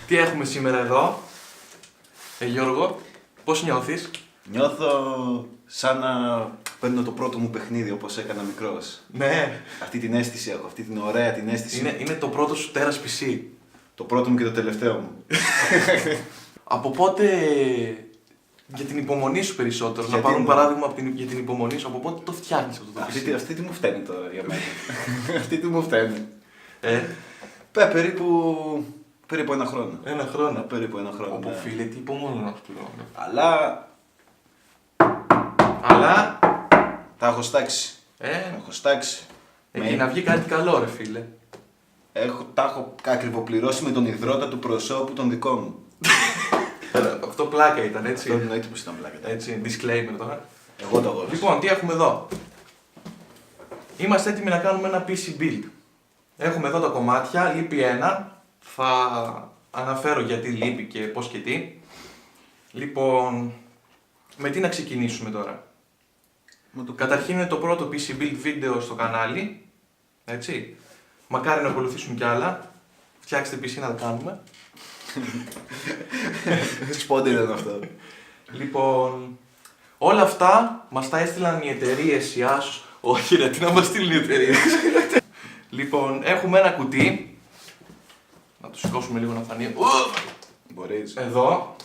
Τι έχουμε σήμερα εδώ, Γιώργο, πώς νιώθεις? Νιώθω σαν να παίρνω το πρώτο μου παιχνίδι όπως έκανα μικρός. Ναι. Αυτή την αίσθηση έχω, αυτή την ωραία την αίσθηση. Είναι το πρώτο σου τέρας PC. Το πρώτο μου και το τελευταίο μου. Από πότε, για την υπομονή σου περισσότερο, να πάρουν παράδειγμα για την υπομονή σου, από πότε το φτιάχνεις αυτό το PC? Αυτή τι μου φταίνει τώρα για μένα. Αυτή τι μου φταίνει. Περίπου ένα χρόνο. Ένα χρόνο. Περίπου ένα χρόνο. Όπου Ναι. φίλε, τι υπομονή να σου λέω. Αλλά τα έχω στάξει. Τα έχω στάξει. Εκεί να βγει κάτι καλό ρε φίλε. Τα έχω ακριβοπληρώσει με τον ιδρώτα του προσώπου των δικών μου. Αυτό πλάκα ήταν, έτσι. Αυτό εννοείται πως ήταν πλάκα. Έτσι, disclaimer τώρα. Εγώ το αγόρασα. Λοιπόν, τι έχουμε εδώ. Είμαστε έτοιμοι να κάνουμε ένα PC build. Έχουμε εδώ τα κομμάτια, λείπει ένα. Θα αναφέρω γιατί λείπει και πώς και τι. Λοιπόν, με τι να ξεκινήσουμε τώρα. Καταρχήν είναι το πρώτο PC build βίντεο στο κανάλι. Έτσι. Μακάρι να ακολουθήσουν κι άλλα. Φτιάξτε PC να τα κάνουμε. Σπόντι ήταν αυτό. Λοιπόν, όλα αυτά μας τα έστειλαν οι εταιρείες, οι Asus. Όχι ρε, τι να μας στείλουν οι εταιρείες. Λοιπόν, έχουμε ένα κουτί. Να το σηκώσουμε λίγο να φανεί. Μπορείς. Εδώ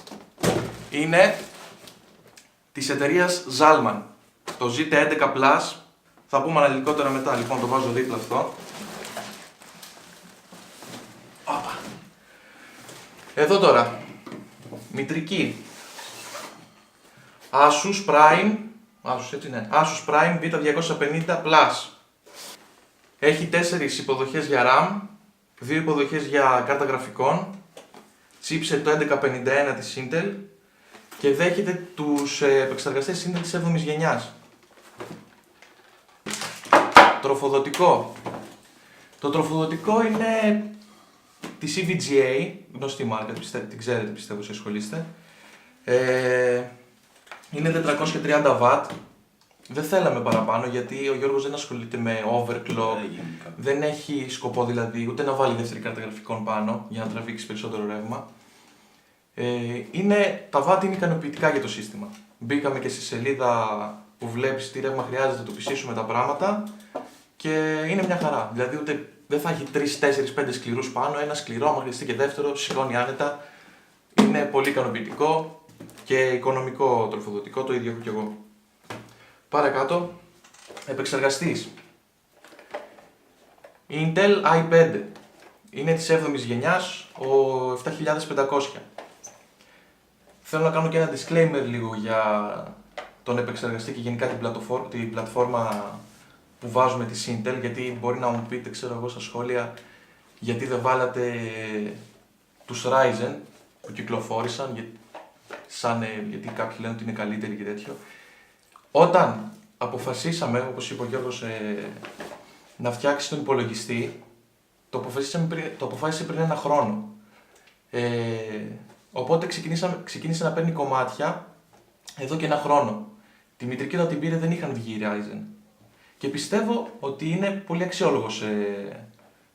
είναι της εταιρείας Zalman. Το ZT11 Plus. Θα πούμε αναλυτικότερα μετά. Λοιπόν, το βάζω δίπλα αυτό. Όπα. Εδώ τώρα. Μητρική. Asus Prime. Asus, έτσι ναι. Asus Prime V250 Plus. Έχει 4 υποδοχές για RAM. 2 υποδοχές για κάρτα γραφικών, chipset το 1151 της Intel και δέχεται τους επεξεργαστές Intel της 7ης γενιάς. Τροφοδοτικό. Το τροφοδοτικό είναι της EVGA, γνωστή μάρκα, την ξέρετε πιστεύω όσοι ασχολείστε. Είναι 430W. Δεν θέλαμε παραπάνω γιατί ο Γιώργος δεν ασχολείται με overclock, δεν έχει σκοπό δηλαδή ούτε να βάλει δεύτερη κάρτα γραφικών πάνω για να τραβήξει περισσότερο ρεύμα. Τα watt είναι ικανοποιητικά για το σύστημα. Μπήκαμε και στη σελίδα που βλέπεις τι ρεύμα χρειάζεται το PC σου με τα πράγματα και είναι μια χαρά. Δηλαδή ούτε δεν θα έχει 3, 4, 5 σκληρούς πάνω, ένα σκληρό, άμα χρειαστεί και δεύτερο, σηκώνει άνετα. Είναι πολύ ικανοποιητικό και οικονομικό τροφοδοτικό, το ίδιο έχω κι εγώ. Παρακάτω, επεξεργαστής. Intel i5. Είναι της 7ης γενιάς, ο 7500. Θέλω να κάνω και ένα disclaimer λίγο για τον επεξεργαστή και γενικά την πλατφόρμα που βάζουμε της Intel, γιατί μπορεί να μου πείτε, ξέρω εγώ, στα σχόλια, γιατί δεν βάλατε τους Ryzen που κυκλοφόρησαν, γιατί κάποιοι λένε ότι είναι καλύτεροι και τέτοιο. Όταν αποφασίσαμε, όπως είπε ο Γιώργος, να φτιάξει τον υπολογιστή, το αποφάσισε πριν ένα χρόνο. Οπότε ξεκίνησε να παίρνει κομμάτια εδώ και ένα χρόνο. Τη μητρική όταν την πήρε δεν είχαν βγει Ryzen. Και πιστεύω ότι είναι πολύ αξιόλογος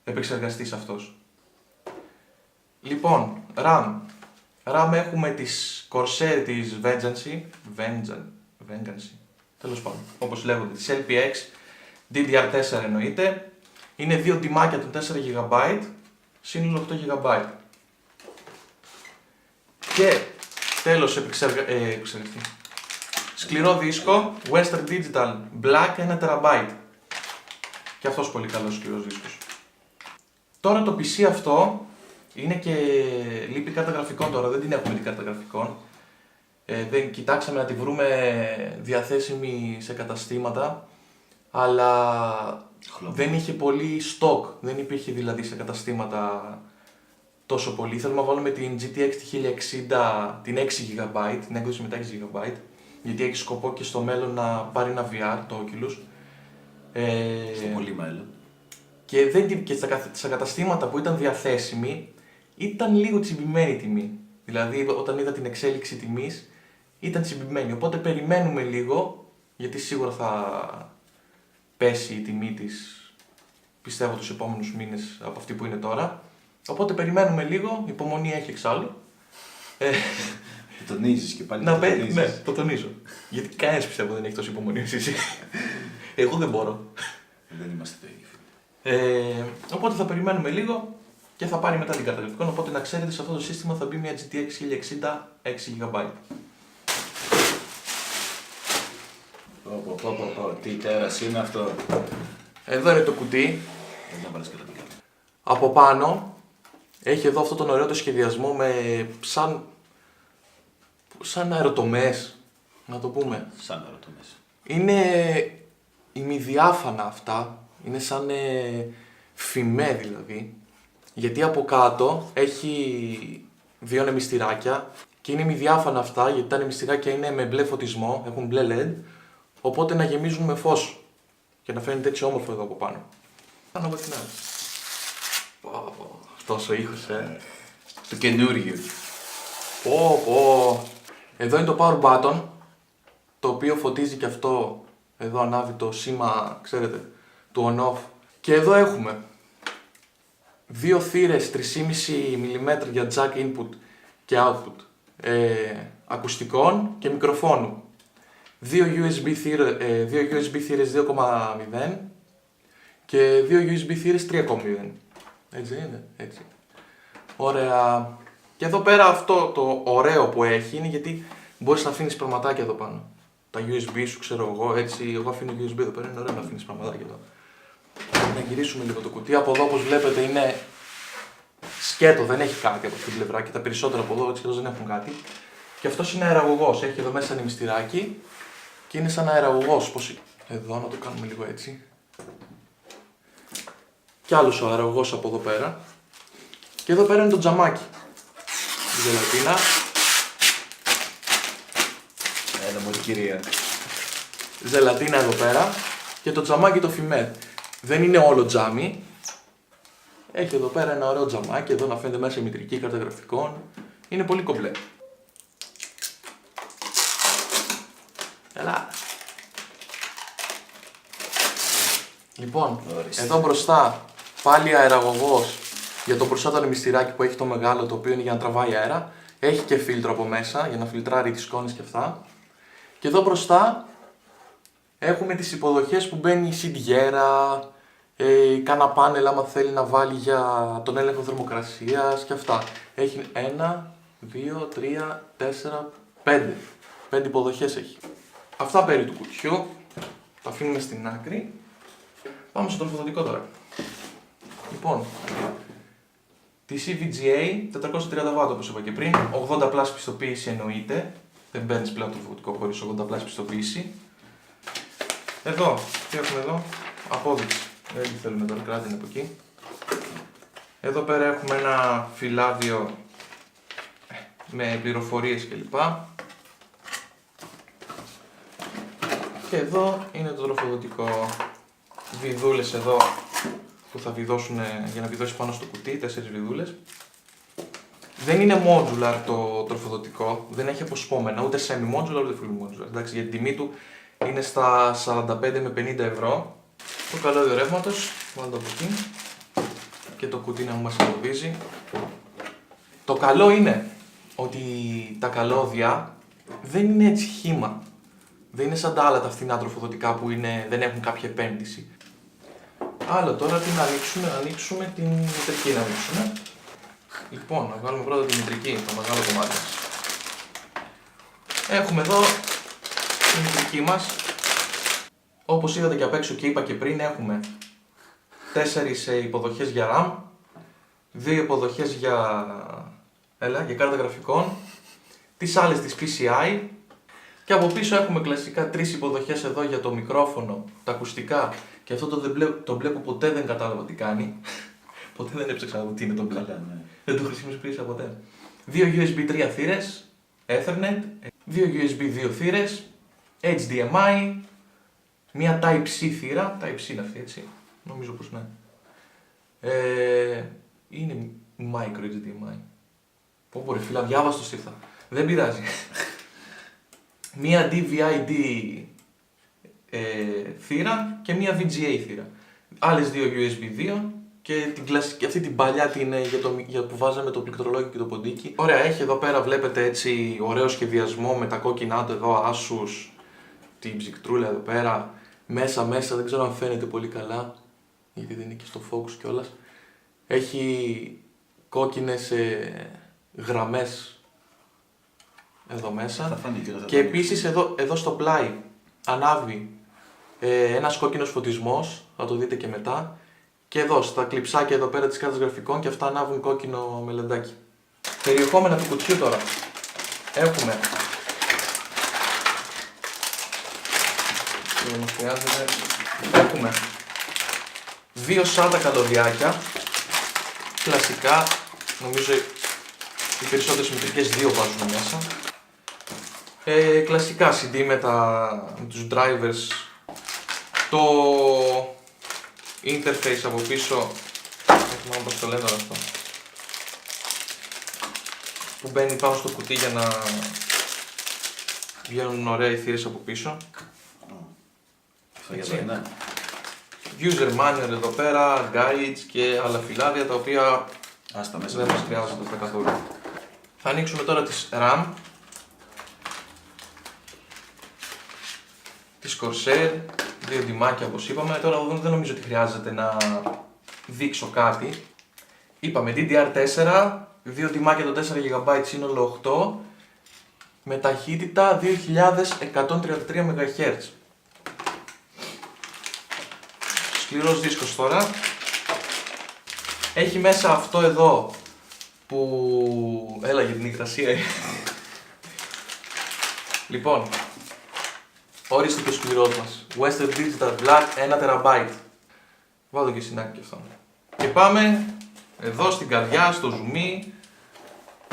επεξεργαστής αυτός. Λοιπόν, RAM. RAM έχουμε της Corsair, της Vengeance. Τέλος πάντων, όπως λέγονται, της LPX, DDR4 εννοείται. Είναι 2 τιμάκια των 4 GB, σύνολο 8 GB. Και τέλος επεξεργαστή. Σκληρό δίσκο, Western Digital Black 1 TB. Και αυτός πολύ καλός σκληρός δίσκος. Τώρα το PC αυτό είναι και λείπει κάρτα γραφικών τώρα, δεν την έχουμε την κάρτα γραφικών. Δεν κοιτάξαμε να τη βρούμε διαθέσιμη σε καταστήματα, αλλά δεν είχε πολύ stock, δεν υπήρχε δηλαδή σε καταστήματα τόσο πολύ. Θέλουμε να βάλουμε την GTX 1060, την 6 GB, την έκδοση με τα 6 GB, γιατί έχει σκοπό και στο μέλλον να πάρει ένα VR, το Oculus. Στο πολύ μέλλον. Και στα καταστήματα που ήταν διαθέσιμη, ήταν λίγο τσιμπημένη η τιμή. Δηλαδή, όταν είδα την εξέλιξη τιμής, ήταν τσιμπημένη. Οπότε περιμένουμε λίγο, γιατί σίγουρα θα πέσει η τιμή της, πιστεύω, τους επόμενους μήνες από αυτή που είναι τώρα. Οπότε περιμένουμε λίγο, υπομονή έχει εξάλλου. Το τονίζεις και πάλι. Ναι, το τονίζω. Γιατί κανένας πιστεύω δεν έχει τόση υπομονή όσο εσύ. Εγώ δεν μπορώ. Δεν είμαστε το ίδιο. Οπότε θα περιμένουμε λίγο και θα πάρει μετά την κάρτα γραφικών. Οπότε να ξέρετε, σε αυτό το σύστημα θα μπει μια GTX 1060 6GB. Τι τέρας είναι αυτό. Εδώ είναι το κουτί. Δεν βάλεις καλά την κάρτα. Από πάνω έχει εδώ αυτόν τον ωραίο το σχεδιασμό με σαν αεροτομές, να το πούμε. Σαν να ρωτώ μέσα. Είναι ημιδιάφανα αυτά, είναι σαν φημέ δηλαδή, γιατί από κάτω έχει δύο νεμιστηράκια και είναι ημιδιάφανα αυτά, γιατί τα νεμιστηράκια είναι με μπλε φωτισμό, έχουν μπλε LED, οπότε να γεμίζουν με φως και να φαίνεται έτσι όμορφο εδώ από πάνω. Πάνω από την άλλη. Αυτός ο ήχος, Το καινούργιο. Εδώ είναι το power button, το οποίο φωτίζει και αυτό, εδώ ανάβει το σήμα, ξέρετε, του on-off. Και εδώ έχουμε δύο θύρες 3,5 mm για jack input και output ακουστικών και μικροφόνου. Δύο USB θύρες 2,0 και δύο USB θύρες 3,0. Έτσι είναι, έτσι. Ωραία. Και εδώ πέρα αυτό το ωραίο που έχει είναι γιατί μπορείς να αφήνεις πραγματάκια εδώ πάνω. Τα USB σου, ξέρω εγώ, έτσι. Εγώ αφήνω USB εδώ πέρα, είναι ωραίο να αφήνεις πραγματάκια εδώ. Να γυρίσουμε λίγο το κουτί. Από εδώ, όπως βλέπετε, είναι σκέτο, δεν έχει κάτι από αυτή την πλευρά και τα περισσότερα από εδώ έτσι δεν έχουν κάτι. Και αυτός είναι αεραγωγός. Έχει εδώ μέσα νημιστηράκι και είναι σαν αεραγωγός. Εδώ, να το κάνουμε λίγο έτσι. Κι άλλος ο αεραγωγός από εδώ πέρα. Και εδώ πέρα είναι το τζαμάκι. Η ζελατίνα. Έλα μου κυρία. Ζελατίνα εδώ πέρα. Και το τζαμάκι το φημέ. Δεν είναι όλο τζάμι. Έχει εδώ πέρα ένα ωραίο τζαμάκι. Εδώ να φαίνεται μέσα η μητρική κάρτα γραφικών. Είναι πολύ κομπλέ. Έλα. Λοιπόν, Ορίστε. εδώ μπροστά πάλι αεραγωγός για το μπροστά μυστηράκι που έχει το μεγάλο, το οποίο είναι για να τραβάει αέρα. Έχει και φίλτρο από μέσα για να φιλτράρει τις σκόνες και αυτά. Και εδώ μπροστά έχουμε τις υποδοχές που μπαίνει η σιντιέρα, κάνα πάνελ άμα θέλει να βάλει για τον έλεγχο θερμοκρασίας και αυτά. Έχει 1, 2, 3, 4, 5. 5 υποδοχές έχει. Αυτά περί του κουτιού. Τα αφήνουμε στην άκρη. Πάμε στο τροφοδοτικό τώρα. Λοιπόν, τη CVGA 430W όπως είπα και πριν, 80 plus πιστοποίηση εννοείται. Δεν παίρνεις πλέον τροφοδοτικό χωρίς 80 plus πιστοποίηση. Εδώ, τι έχουμε εδώ, απόδειξη. Δεν τη θέλουμε τώρα, κράτη είναι από εκεί. Εδώ πέρα έχουμε ένα φυλάδιο με πληροφορίες κλπ. Και εδώ είναι το τροφοδοτικό. Βιδούλες εδώ που θα βιδώσουν για να βιδώσει πάνω στο κουτί, 4 βιδούλες. Δεν είναι modular το τροφοδοτικό, δεν έχει αποσπόμενα, ούτε semi-modular ούτε full modular. Εντάξει, για την τιμή του είναι στα 45 με 50 ευρώ. Το καλώδιο ρεύματος, βάλτε το από εκεί. Και το κουτί να μας εμποδίζει. Το καλό είναι ότι τα καλώδια δεν είναι έτσι χύμα. Δεν είναι σαν τα άλλα τα φθηνά τροφοδοτικά που δεν έχουν κάποια επένδυση. Άλλο τώρα τι να ανοίξουμε την μητρική να ανοίξουμε. Λοιπόν, να βγάλουμε πρώτα τη μητρική, το μεγάλο κομμάτι μας. Έχουμε εδώ τη μητρική μας. Όπως είδατε και απ' έξω και είπα και πριν, έχουμε 4 υποδοχές για RAM, 2 υποδοχές για κάρτα γραφικών, τις άλλες της PCI και από πίσω έχουμε κλασικά 3 υποδοχές εδώ για το μικρόφωνο, τα ακουστικά και αυτό το μπλε που ποτέ δεν κατάλαβα τι κάνει. Ποτέ δεν έψαξα να δω τι είναι το μπλε. Δεν το χρησιμοποίησα ποτέ. 2 USB 3 θύρες, Ethernet, 2 USB 2 θύρες, HDMI, μία Type-C θύρα, Type-C είναι αυτή έτσι, νομίζω πως ναι. Είναι micro HDMI. Πω μπορεί φίλα, διάβαστο στήθα. Δεν πειράζει. Μία DVI-D θύρα και μία VGA θύρα. Άλλες 2 USB 2 και την κλασική, αυτή την παλιά για που βάζαμε το πληκτρολόγιο και το ποντίκι. Ωραία, έχει εδώ πέρα βλέπετε έτσι ωραίο σχεδιασμό με τα κόκκινά του εδώ, Asus, την ψυκτρούλα εδώ πέρα. Μέσα δεν ξέρω αν φαίνεται πολύ καλά, γιατί δεν είναι και στο focus κιόλας. Έχει κόκκινες γραμμές εδώ μέσα. Θα φανεί Και επίσης εδώ στο πλάι ανάβει ένας κόκκινος φωτισμός, θα το δείτε και μετά. Και εδώ στα κλειψάκια εδώ πέρα της κάρτας γραφικών και αυτά ανάβουν κόκκινο με λεντάκι. Περιεχόμενα του κουτιού τώρα. Έχουμε και όμως χρειάζεται. Έχουμε 2 σάτα καλωδιάκια. Κλασικά, νομίζω οι περισσότερες μητρικές 2 βάζουν μέσα. Κλασικά CD με τους drivers. Το interface από πίσω, δεν θυμάμαι πώς το λένε τώρα αυτό, που μπαίνει πάνω στο κουτί για να βγαίνουν ωραία οι θύρες από πίσω. Αυτό είναι. User manual εδώ πέρα, guides και άλλα φυλάδια τα οποία Άστα μέσα. δεν μας χρειάζονται καθόλου. Θα ανοίξουμε τώρα τις RAM, τις Corsair, 2 ντυμάκια όπως είπαμε. Τώρα δεν νομίζω ότι χρειάζεται να δείξω κάτι. Είπαμε DDR4, 2 ντυμάκια το 4GB, σύνολο 8, με ταχύτητα 2133 MHz. Σκληρός δίσκος τώρα. Έχει μέσα αυτό εδώ που... Έλα για την υγρασία. Λοιπόν, ορίστε και ο σκληρός μας. Western Digital Black 1TB. Βάλω και συνάκι και αυτό. Και πάμε εδώ στην καρδιά, στο zoom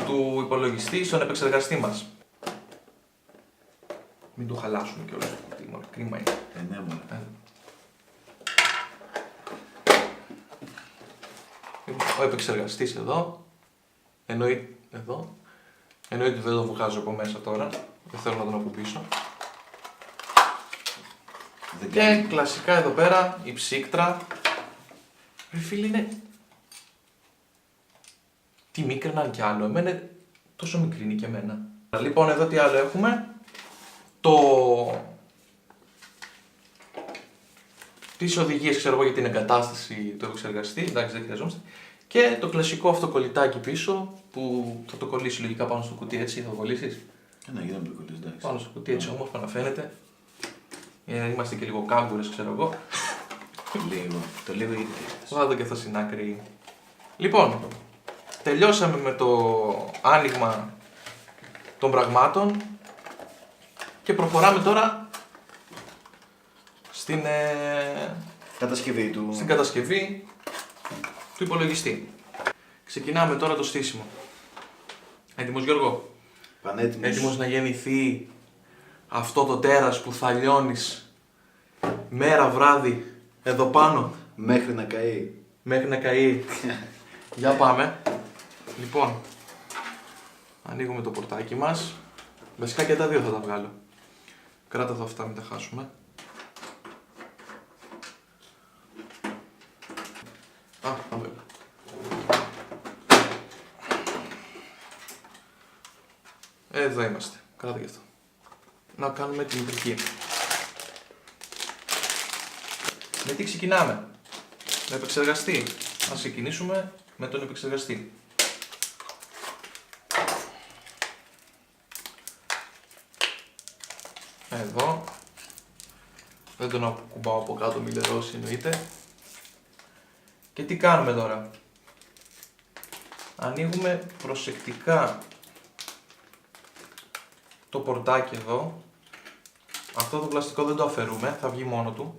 του υπολογιστή, στον επεξεργαστή μας. Μην το χαλάσουμε κιόλας. Κρίμα είναι. Ναι, μόνο. Ο επεξεργαστής εδώ. Εννοείται εδώ. Εννοείται δεν το βγάζω από μέσα τώρα. Δεν θέλω να τον ακουμπήσω. Και κλασικά εδώ πέρα η ψύκτρα. Ρε φίλε είναι... Τι μίκριναν κι άλλο, εμένα τόσο μικρή είναι και εμένα. Λοιπόν εδώ τι άλλο έχουμε. Τις οδηγίες ξέρω εγώ για την εγκατάσταση του επεξεργαστή, εντάξει δεν χρειαζόμαστε. Και το κλασικό αυτό κολλητάκι πίσω που θα το κολλήσει λογικά πάνω στο κουτί έτσι, θα το κολλήσεις. Ναι, για να μην το κολλήσεις, εντάξει. Πάνω στο κουτί έτσι όμορφα να φαίνεται. Είμαστε και λίγο κάγκουρες ξέρω εγώ. Λίγο. Το λίγο γιατί Βάλτε και αυτό στην άκρη. Λοιπόν, τελειώσαμε με το άνοιγμα των πραγμάτων και προχωράμε τώρα στην κατασκευή του υπολογιστή. Ξεκινάμε τώρα το στήσιμο. Έτοιμος Γιώργο? Πανέτοιμος. Έτοιμος να γεννηθεί αυτό το τέρας που θα λιώνεις μέρα βράδυ εδώ πάνω? Μέχρι να καεί. Μέχρι να καεί. Για πάμε. Λοιπόν, ανοίγουμε το πορτάκι μας. Βασικά και τα δύο θα τα βγάλω. Κράτα εδώ αυτά, μην τα χάσουμε. Βέβαια. Εδώ είμαστε. Κράτα και αυτό. Να κάνουμε τη μητρική. Με τι ξεκινάμε? Με επεξεργαστή. Ας ξεκινήσουμε με τον επεξεργαστή. Εδώ. Δεν τον ακουμπάω από κάτω, μην λερώσει εννοείται. Και τι κάνουμε τώρα? Ανοίγουμε προσεκτικά το πορτάκι εδώ. Αυτό το πλαστικό δεν το αφαιρούμε, θα βγει μόνο του.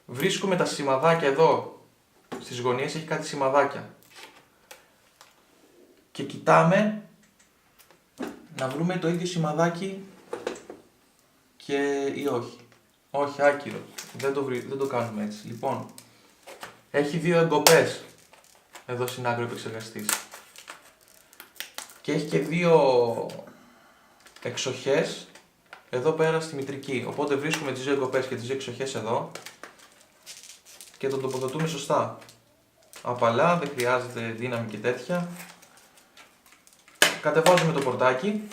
Βρίσκουμε τα σημαδάκια εδώ, στις γωνίες έχει κάτι σημαδάκια. Και κοιτάμε να βρούμε το ίδιο σημαδάκι και ή όχι. Όχι, άκυρο. Δεν το κάνουμε έτσι. Λοιπόν, έχει δύο εγκοπές εδώ στην άκρη επεξεργαστής. Και έχει και δύο εξοχές εδώ πέρα στη μητρική. Οπότε βρίσκουμε τις δύο εγκοπές και τις δύο εξοχές εδώ. και τον τοποθετούμε σωστά. Απαλά, δεν χρειάζεται δύναμη και τέτοια. Κατεβάζουμε το πορτάκι.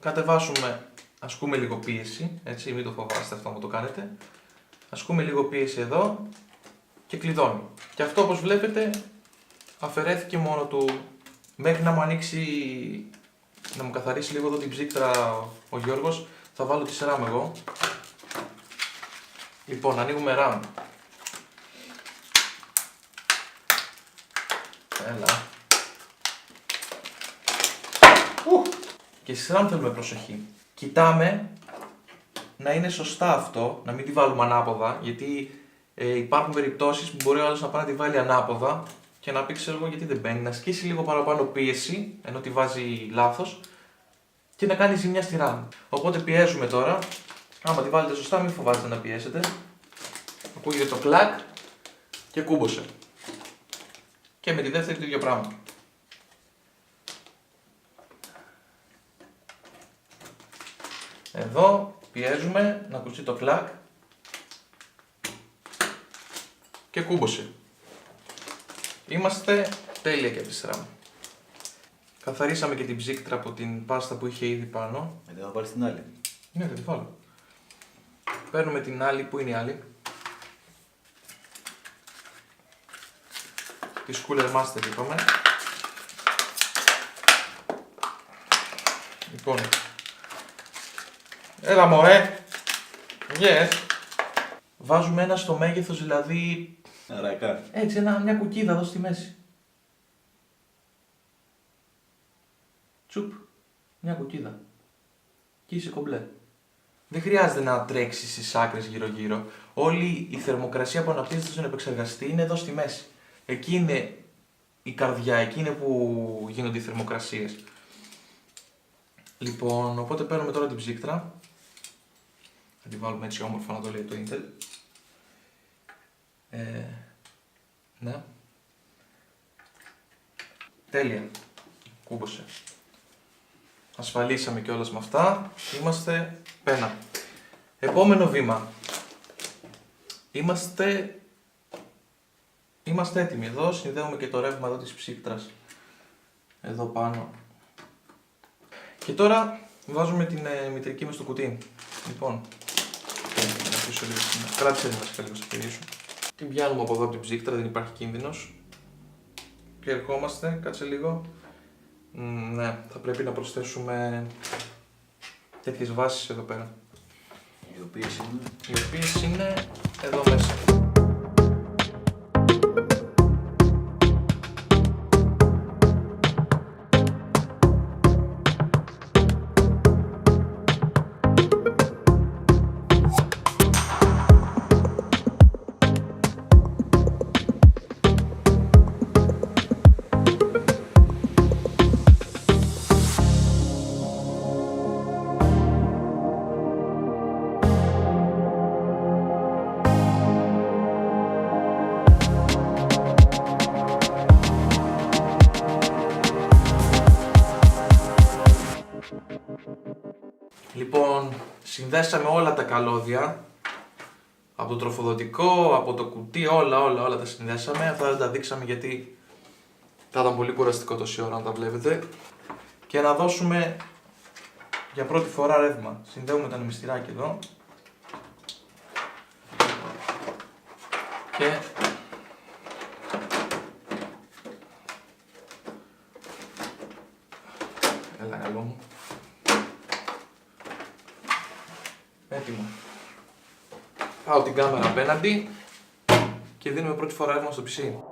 Κατεβάσουμε, ασκούμε λίγο πίεση, έτσι, μην το φοβάστε αυτό μου το κάνετε. Ασκούμε λίγο πίεση εδώ και κλειδώνει. Και αυτό όπως βλέπετε αφαιρέθηκε μόνο του μέχρι να μου ανοίξει, να μου καθαρίσει λίγο εδώ την ψύκτρα ο Γιώργος. Θα βάλω τη RAM εγώ. Λοιπόν, ανοίγουμε RAM. Έλα. Και στη RAM θέλουμε προσοχή. Κοιτάμε να είναι σωστά αυτό, να μην τη βάλουμε ανάποδα, γιατί υπάρχουν περιπτώσεις που μπορεί ο άλλος να πάει να τη βάλει ανάποδα και να πει ξέρω εγώ γιατί δεν μπαίνει, να ασκήσει λίγο παραπάνω πίεση, ενώ τη βάζει λάθος και να κάνει ζημιά στη RAM. Οπότε πιέζουμε τώρα, άμα τη βάλετε σωστά μην φοβάστε να πιέσετε. Ακούγεται το κλακ και κούμποσε. Και με τη δεύτερη το ίδιο πράγμα. Εδώ πιέζουμε να ακουστεί το κλακ και κούμποσε. Είμαστε τέλεια και από τη σειρά. Καθαρίσαμε και την ψύκτρα από την πάστα που είχε ήδη πάνω. Μετά θα βάλεις την άλλη. Ναι, θα τη βάλω. Παίρνουμε την άλλη, πού είναι η άλλη? Τη Cooler Master είπαμε. Λοιπόν, έλα μωρέ! Yes! Βάζουμε ένα στο μέγεθος δηλαδή... Αρακά. Έτσι, μια κουκκίδα εδώ στη μέση. Τσουπ, μια κουκκίδα. Και είσαι κομπλέ. Δεν χρειάζεται να τρέξει στις άκρες γύρω-γύρω. Όλη η θερμοκρασία που αναπτύσσεται στον επεξεργαστή είναι εδώ στη μέση. Εκεί είναι η καρδιά, εκεί είναι που γίνονται οι θερμοκρασίες. Λοιπόν, οπότε παίρνουμε τώρα την ψύκτρα. Θα τη βάλουμε έτσι όμορφα να το λέει το Intel. Ναι. Τέλεια. Κούμποσε. Ασφαλίσαμε κιόλας με αυτά. Είμαστε πένα. Επόμενο βήμα. Είμαστε έτοιμοι. Εδώ συνδέουμε και το ρεύμα εδώ της ψύκτρας. Εδώ πάνω. Και τώρα βάζουμε την μητρική μες στο κουτί. Λοιπόν, κράτησε την βασικά λίγο στα χέρια σου. Την πιάνουμε από εδώ από την ψύκτρα, δεν υπάρχει κίνδυνος. Και ερχόμαστε, κάτσε λίγο. Ναι, θα πρέπει να προσθέσουμε τέτοιες βάσεις εδώ πέρα. Οι οποίες είναι εδώ μέσα. Λοιπόν, συνδέσαμε όλα τα καλώδια, από το τροφοδοτικό, από το κουτί, όλα τα συνδέσαμε. Αυτά δεν τα δείξαμε γιατί θα ήταν πολύ κουραστικό τόση ώρα να τα βλέπετε. Και να δώσουμε για πρώτη φορά ρεύμα. Συνδέουμε το ανεμιστηράκι εδώ. Και έλα καλό μου. Έτοιμο. Πάω την κάμερα απέναντι και δίνουμε πρώτη φορά ρεύμα στο PC.